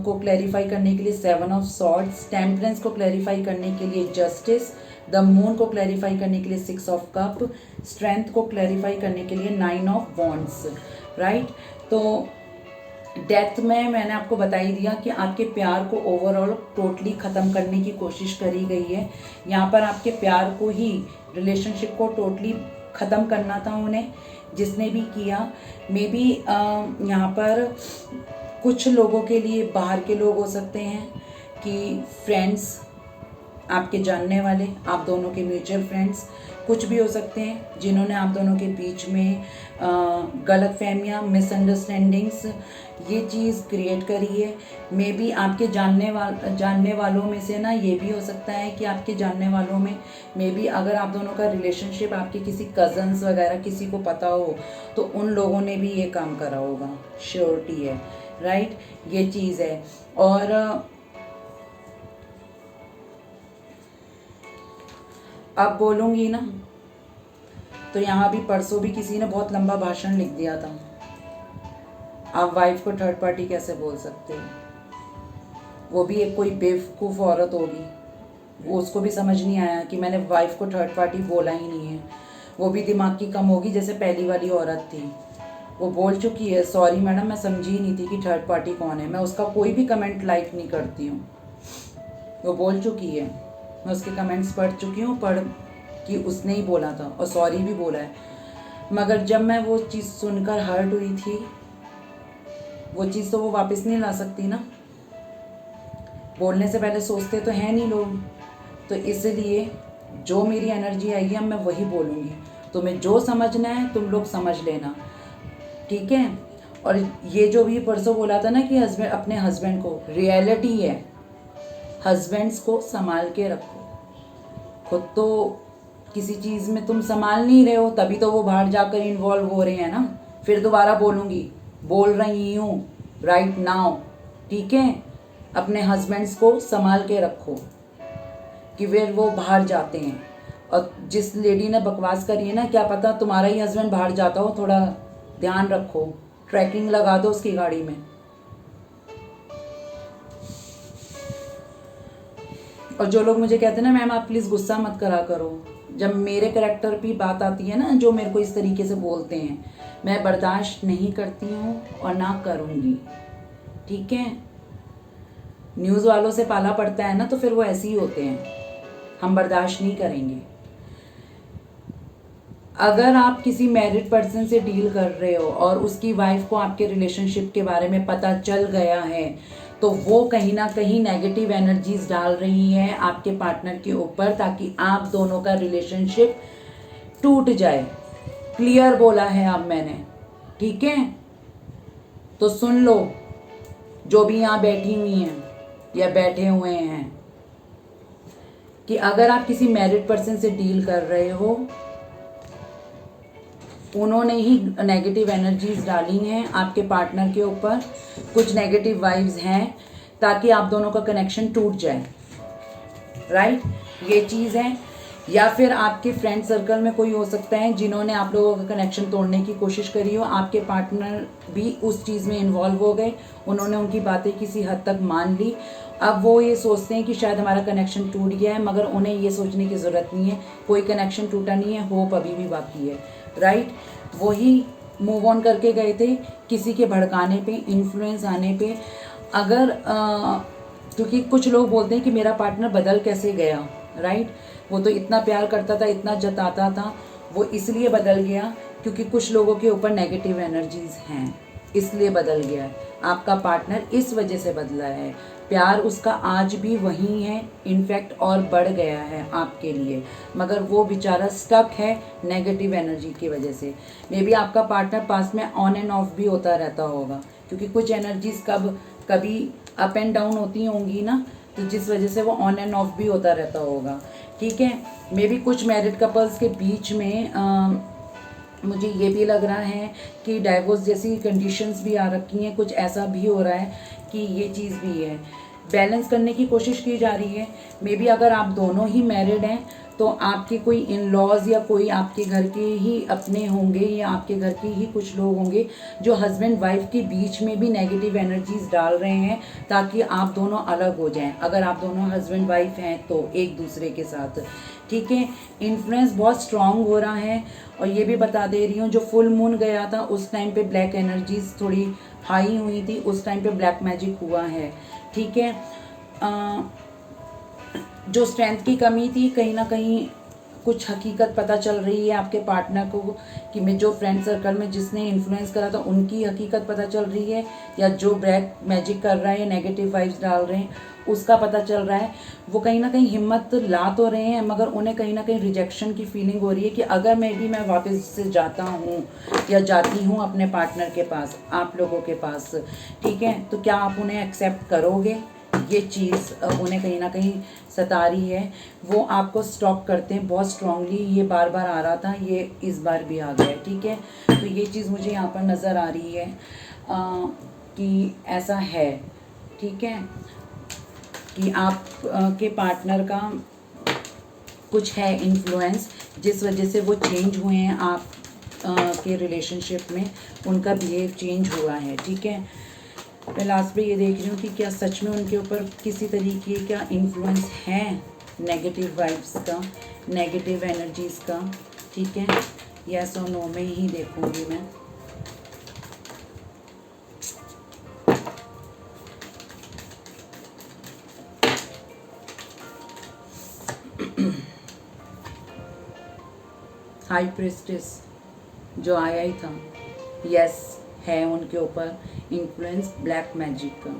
को क्लैरिफाई करने के लिए 7 ऑफ सॉर्ड्स, टेम्परेंस को क्लैरिफाई करने के लिए जस्टिस, द मून को क्लैरिफाई करने के लिए 6 ऑफ कप, स्ट्रेंथ को क्लैरिफाई करने के लिए 9 ऑफ वॉन्ड्स, राइट। तो डेथ में मैंने आपको बता ही दिया कि आपके प्यार को ओवरऑल टोटली ख़त्म करने की कोशिश करी गई है। यहाँ पर आपके प्यार को ही, रिलेशनशिप को टोटली ख़त्म करना था उन्हें, जिसने भी किया। मे बी यहाँ पर कुछ लोगों के लिए बाहर के लोग हो सकते हैं, कि फ्रेंड्स, आपके जानने वाले, आप दोनों के म्यूचुअल फ्रेंड्स, कुछ भी हो सकते हैं जिन्होंने आप दोनों के बीच में गलतफहमियां, मिसअंडरस्टैंडिंग्स, ये चीज़ क्रिएट करी है। मे बी आपके जानने वालों में से ना, ये भी हो सकता है कि आपके जानने वालों में मे बी अगर आप दोनों का रिलेशनशिप आपके किसी कज़न्स वगैरह किसी को पता हो, तो उन लोगों ने भी ये काम करा होगा, श्योरिटी है, राइट। ये चीज़ है। और अब बोलूँगी ना, तो यहाँ भी परसों भी किसी ने बहुत लंबा भाषण लिख दिया था। आप वाइफ को थर्ड पार्टी कैसे बोल सकते हो? वो भी एक कोई बेवकूफ़ औरत होगी, वो उसको भी समझ नहीं आया कि मैंने वाइफ को थर्ड पार्टी बोला ही नहीं है। वो भी दिमाग की कम होगी, जैसे पहली वाली औरत थी, वो बोल चुकी है, सॉरी मैडम मैं समझी नहीं थी कि थर्ड पार्टी कौन है। मैं उसका कोई भी कमेंट लाइक नहीं करती हूँ, वो बोल चुकी है, मैं उसके कमेंट्स पढ़ चुकी हूँ, कि उसने ही बोला था और सॉरी भी बोला है। मगर जब मैं वो चीज़ सुनकर हर्ट हुई थी, वो चीज़ तो वो वापस नहीं ला सकती ना, बोलने से पहले सोचते तो हैं नहीं लोग। तो इसलिए जो मेरी एनर्जी आएगी अब मैं वही बोलूँगी। तुम्हें जो समझना है तुम लोग समझ लेना, ठीक है। और ये जो भी परसों बोला था ना कि हस्बैंड, अपने हस्बैंड को, रियलिटी है, हस्बैंड्स को संभाल के रखो। खुद तो किसी चीज़ में तुम संभाल नहीं रहे हो, तभी तो वो बाहर जाकर इन्वॉल्व हो रहे हैं ना। फिर दोबारा बोलूँगी, बोल रही हूँ राइट नाउ, ठीक है। अपने हस्बैंड्स को संभाल के रखो कि फिर वो बाहर जाते हैं। और जिस लेडी ने बकवास करी है ना, क्या पता तुम्हारा ही हस्बैंड बाहर जाता हो, थोड़ा ध्यान रखो, ट्रैकिंग लगा दो उसकी गाड़ी में। और जो लोग मुझे कहते हैं ना मैम आप प्लीज़ गुस्सा मत करा करो, जब मेरे कैरेक्टर पे बात आती है ना, जो मेरे को इस तरीके से बोलते हैं, मैं बर्दाश्त नहीं करती हूँ और ना करूँगी, ठीक है। न्यूज़ वालों से पाला पड़ता है ना, तो फिर वो ऐसे ही होते हैं, हम बर्दाश्त नहीं करेंगे। अगर आप किसी मैरिड पर्सन से डील कर रहे हो और उसकी वाइफ को आपके रिलेशनशिप के बारे में पता चल गया है, तो वो कहीं ना कहीं नेगेटिव एनर्जीज डाल रही है आपके पार्टनर के ऊपर, ताकि आप दोनों का रिलेशनशिप टूट जाए। क्लियर बोला है अब मैंने, ठीक है। तो सुन लो, जो भी यहाँ बैठी हुई हैं या बैठे हुए हैं, कि अगर आप किसी मैरिड पर्सन से डील कर रहे हो, उन्होंने ही नेगेटिव एनर्जीज डाली हैं आपके पार्टनर के ऊपर, कुछ नेगेटिव वाइब्स हैं, ताकि आप दोनों का कनेक्शन टूट जाए, राइट। ये चीज़ है। या फिर आपके फ्रेंड सर्कल में कोई हो सकता है जिन्होंने आप लोगों का कनेक्शन तोड़ने की कोशिश करी हो, आपके पार्टनर भी उस चीज़ में इन्वॉल्व हो गए, उन्होंने उनकी बातें किसी हद तक मान ली। अब वो ये सोचते हैं कि शायद हमारा कनेक्शन टूट गया है, मगर उन्हें ये सोचने की ज़रूरत नहीं है, कोई कनेक्शन टूटा नहीं है, होप अभी भी बाकी है, राइट। वही मूव ऑन करके गए थे किसी के भड़काने पे, इन्फ्लुएंस आने पे। अगर क्योंकि कुछ लोग बोलते हैं कि मेरा पार्टनर बदल कैसे गया, राइट। वो तो इतना प्यार करता था, इतना जताता था, वो इसलिए बदल गया क्योंकि कुछ लोगों के ऊपर नेगेटिव एनर्जीज हैं, इसलिए बदल गया है। आपका पार्टनर इस वजह से बदला है, प्यार उसका आज भी वही है, इनफैक्ट और बढ़ गया है आपके लिए, मगर वो बेचारा स्टक है नेगेटिव एनर्जी की वजह से। मे बी आपका पार्टनर पास में ऑन एंड ऑफ भी होता रहता होगा, क्योंकि कुछ एनर्जीज कभी अप एंड डाउन होती होंगी ना, तो जिस वजह से वो ऑन एंड ऑफ भी होता रहता होगा, ठीक है। मे बी कुछ मैरिड कपल्स के बीच में मुझे ये भी लग रहा है कि डाइवोर्स जैसी कंडीशंस भी आ रखी हैं, कुछ ऐसा भी हो रहा है कि ये चीज़ भी है। बैलेंस करने की कोशिश की जा रही है। मे बी अगर आप दोनों ही मैरिड हैं तो आपके कोई इन लॉज या कोई आपके घर के ही अपने होंगे या आपके घर के ही कुछ लोग होंगे जो हस्बैंड वाइफ के बीच में भी नेगेटिव एनर्जीज डाल रहे हैं, ताकि आप दोनों अलग हो जाएं। अगर आप दोनों हस्बैंड वाइफ हैं तो एक दूसरे के साथ, ठीक है। इन्फ्लुएंस बहुत स्ट्रांग हो रहा है। और ये भी बता दे रही हूँ, जो फुल मून गया था उस टाइम पे ब्लैक एनर्जीज थोड़ी हाई हुई थी, उस टाइम पे ब्लैक मैजिक हुआ है, ठीक है। जो स्ट्रेंथ की कमी थी, कहीं ना कहीं कुछ हकीकत पता चल रही है आपके पार्टनर को, कि मैं जो फ्रेंड सर्कल में जिसने इन्फ्लुएंस करा था उनकी हकीकत पता चल रही है, या जो ब्लैक मैजिक कर रहा है, नेगेटिव वाइब्स डाल रहे हैं, उसका पता चल रहा है। वो कहीं ना कहीं हिम्मत ला तो रहे हैं, मगर उन्हें कहीं ना कहीं रिजेक्शन की फीलिंग हो रही है कि अगर मैं वापस से जाता हूँ या जाती हूँ अपने पार्टनर के पास, आप लोगों के पास, ठीक है, तो क्या आप उन्हें एक्सेप्ट करोगे। ये चीज़ उन्हें कहीं ना कहीं सता रही है। वो आपको स्टॉप करते हैं बहुत स्ट्रांगली। ये बार बार आ रहा था, ये इस बार भी आ गया, ठीक है। तो ये चीज़ मुझे यहाँ पर नज़र आ रही है कि ऐसा है, ठीक है, कि आप के पार्टनर का कुछ है इन्फ्लुएंस, जिस वजह से वो चेंज हुए हैं आप के रिलेशनशिप में, उनका बिहेव चेंज हुआ है, ठीक है। मैं लास्ट पे ये देख रही हूँ कि क्या सच में उनके ऊपर किसी तरीके का इन्फ्लुएंस है नेगेटिव वाइब्स का, नेगेटिव एनर्जीज़ का, ठीक है। यस और नो में ही देखूँगी मैं। हाई प्रिस्टेस जो आया ही था, यस है उनके ऊपर इन्फ्लुएंस ब्लैक मैजिक का,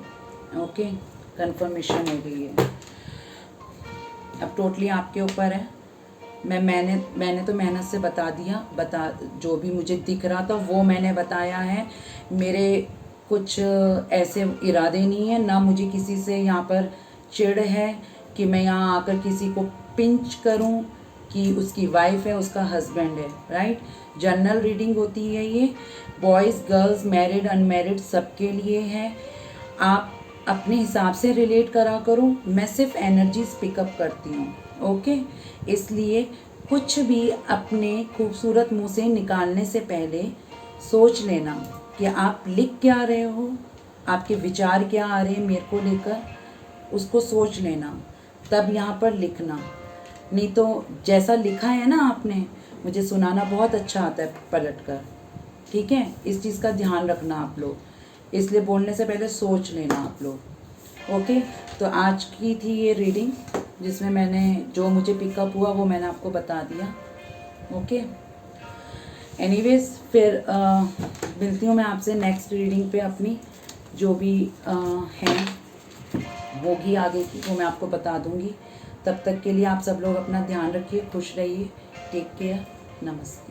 ओके, कंफर्मेशन हो गई है। अब टोटली आपके ऊपर है, मैंने तो मेहनत से बता जो भी मुझे दिख रहा था वो मैंने बताया है। मेरे कुछ ऐसे इरादे नहीं है, ना मुझे किसी से यहाँ पर चिढ़ है कि मैं यहाँ आकर किसी को पिंच करूँ कि उसकी वाइफ है, उसका हस्बैंड है, राइट। जनरल रीडिंग होती है ये, बॉयज़ गर्ल्स मैरिड अनमैरिड सबके लिए है। आप अपने हिसाब से रिलेट करा करो, मैं सिर्फ एनर्जीज पिकअप करती हूँ, ओके। इसलिए कुछ भी अपने खूबसूरत मुंह से निकालने से पहले सोच लेना कि आप लिख क्या रहे हो, आपके विचार क्या आ रहे हैं मेरे को लेकर, उसको सोच लेना, तब यहाँ पर लिखना। नहीं तो जैसा लिखा है ना आपने, मुझे सुनाना बहुत अच्छा आता है पलट कर, ठीक है। इस चीज़ का ध्यान रखना आप लोग, इसलिए बोलने से पहले सोच लेना आप लोग, ओके। तो आज की थी ये रीडिंग जिसमें मैंने जो मुझे पिकअप हुआ वो मैंने आपको बता दिया, ओके। एनीवेज फिर मिलती हूँ मैं आपसे नेक्स्ट रीडिंग पे, अपनी जो भी हैं होगी आगे की वो मैं आपको बता दूँगी। तब तक के लिए आप सब लोग अपना ध्यान रखिए, खुश रहिए, टेक केयर, नमस्ते।